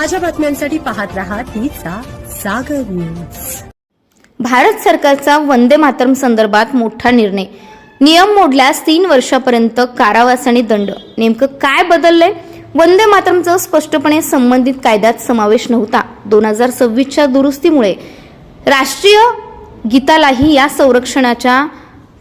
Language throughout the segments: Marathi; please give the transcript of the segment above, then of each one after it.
ताज्या बातम्यांसाठी पाहत रहा तीचा सागर न्यूज। भारत सरकारचा वंदे मातरम संदर्भात मोठा निर्णय। नियम मोडल्यास 3 वर्षापर्यंत कारावास आणि दंड। नेमकं काय बदललंय? वंदे मातरमचा स्पष्टपणे संबंधित कायद्यात समावेश नव्हता। 2026च्या दुरुस्तीमुळे राष्ट्रीय गीतालाही या संरक्षणाच्या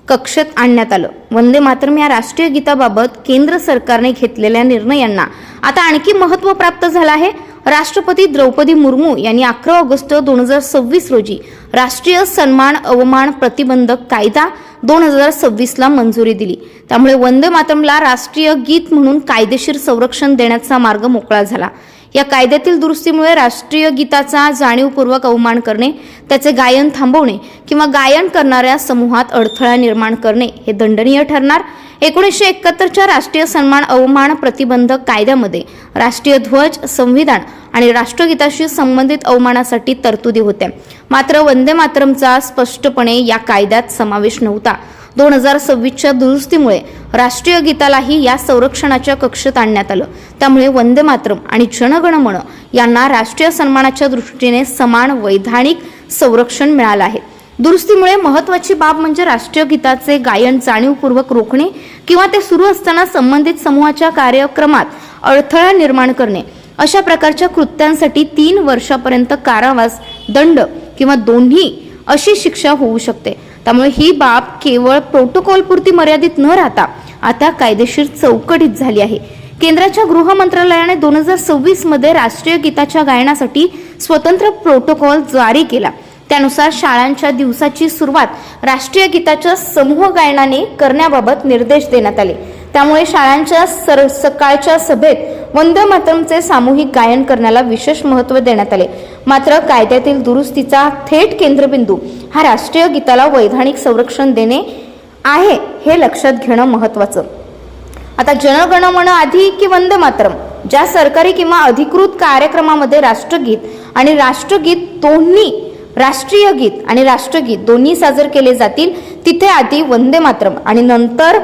कक्षेत आणण्यात आलं। वंदे मातरम या राष्ट्रीय गीताबाबत केंद्र सरकारने घेतलेल्या निर्णयांना आता आणखी महत्त्व प्राप्त झालं आहे। राष्ट्रपती द्रौपदी मुर्मू यांनी 11 ऑगस्ट 2026 रोजी राष्ट्रीय सन्मान अवमान प्रतिबंधक कायदा 2026 ला मंजुरी दिली। त्यामुळे वंदे मातरमला राष्ट्रीय गीत म्हणून कायदेशीर संरक्षण देण्याचा मार्ग मोकळा झाला। या कायद्यातील दुरुस्तीमुळे राष्ट्रीय गीताचा जाणीवपूर्वक अवमान करणे, त्याचे गायन थांबवणे किंवा गायन करणाऱ्या समूहात अडथळा निर्माण करणे हे दंडनीय ठरणार। 1971च्या राष्ट्रीय सन्मान अवमान प्रतिबंधक कायद्यामध्ये राष्ट्रीय ध्वज, संविधान आणि राष्ट्रगीताशी संबंधित अवमानासाठी तरतुदी होत्या। मात्र वंदे मातरमचा स्पष्टपणे या कायद्यात समावेश नव्हता। 2026च्या दुरुस्तीमुळे राष्ट्रीय गीतालाही या संरक्षणाच्या कक्षेत आणण्यात आलं। त्यामुळे वंदे मातरम आणि जनगण मन यांना राष्ट्रीय सन्मानाच्या दृष्टीने समान वैधानिक संरक्षण मिळालं आहे। दुरुस्तीमुळे महत्त्वाची बाब म्हणजे राष्ट्रीय गीताचे गायन जाणीवपूर्वक रोखणे किंवा ते सुरू असताना संबंधित समूहाच्या कार्यक्रमात अडथळा निर्माण करणे अशा प्रकारच्या कृत्यांसाठी 3 वर्षापर्यंत कारावास, दंड किंवा दोन्ही अशी शिक्षा होऊ शकते। त्यामुळे ही बाब केवळ प्रोटोकॉल पुरती मर्यादित न राहता आता कायदेशीर चौकटीत झाली आहे। केंद्राच्या गृह मंत्रालयाने 2026 मध्ये राष्ट्रीय गीताच्या गायनासाठी स्वतंत्र प्रोटोकॉल जारी केला। त्यानुसार शाळांच्या दिवसाची सुरुवात राष्ट्रीय गीताच्या समूह गायनाने करण्याबाबत निर्देश देण्यात आले। त्यामुळे शाळांच्या सकाळच्या सभेत वंदे मातरमचे सामूहिक गायन करण्याला विशेष महत्त्व देण्यात आले। मात्र कायद्यातील दुरुस्तीचा थेट केंद्रबिंदू हा राष्ट्रीय गीताला वैधानिक संरक्षण देणे आहे हे लक्षात घेणं महत्त्वाचं। आता जनगण मन आधी की वंदे मातरम, ज्या सरकारी किंवा अधिकृत कार्यक्रमामध्ये राष्ट्रगीत आणि राष्ट्रगीत दोन्ही राष्ट्रीय गीत आणि राष्ट्रगीत दोन्ही सादर केले जातील तिथे आधी वंदे मातरम आणि नंतर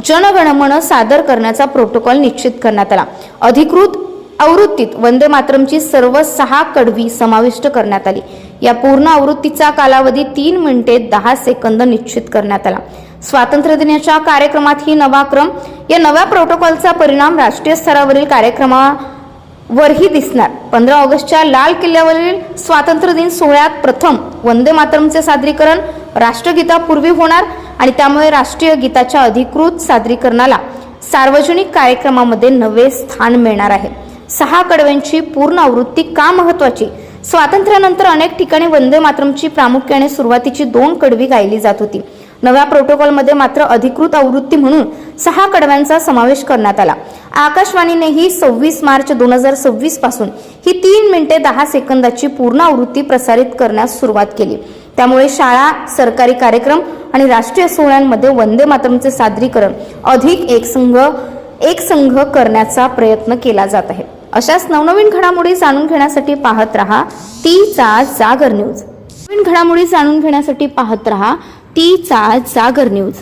जनगण मन सादर करण्याचा प्रोटोकॉल निश्चित करण्यात आला। अधिकृत आवृत्तीत वंदे मातरमची सर्व 6 कडवी समाविष्ट करण्यात आली। या पूर्ण आवृत्तीचा कालावधी 3 मिनिटे 10 सेकंद निश्चित करण्यात आला। स्वातंत्र्य दिनाच्या कार्यक्रमात ही नवा क्रम, या नव्या प्रोटोकॉलचा परिणाम राष्ट्रीय स्तरावरील कार्यक्रमावरही दिसणार। 15 ऑगस्टच्या लाल किल्ल्यावरील स्वातंत्र्य दिन सोहळ्यात प्रथम वंदे मातरमचे सादरीकरण राष्ट्रगीतापूर्वी होणार आणि त्यामुळे राष्ट्रीय गीताच्या अधिकृत सादरीकरणाला सार्वजनिक कार्यक्रमामध्ये नवे स्थान मिळणार आहे। 6 कडव्यांची पूर्ण आवृत्ती का महत्त्वाची? स्वातंत्र्यानंतर अनेक ठिकाणी वंदे मातरमची प्रामुख्याने सुरुवातीची 2 कडवी गायली जात होती। नव्या प्रोटोकॉलमध्ये मात्र अधिकृत आवृत्ती म्हणून 6 कडव्यांचा समावेश करण्यात आला। आकाशवाणीनेही 26 मार्च 2026 पासून ही 3 मिनिटे 10 सेकंदाची पूर्ण आवृत्ती प्रसारित करण्यास सुरुवात केली। त्यामुळे शाळा, सरकारी कार्यक्रम आणि राष्ट्रीय सोहळ्यांमध्ये वंदे मातरमचे सादरीकरण अधिक एकसंघ करण्याचा प्रयत्न केला जात आहे। अशाच नवनवीन घडामोडी जाणून घेण्यासाठी पाहत रहा तीचा जागर न्यूज। नवीन घडामोडी जाणून घेण्यासाठी पाहत रहा तीचा जागर न्यूज।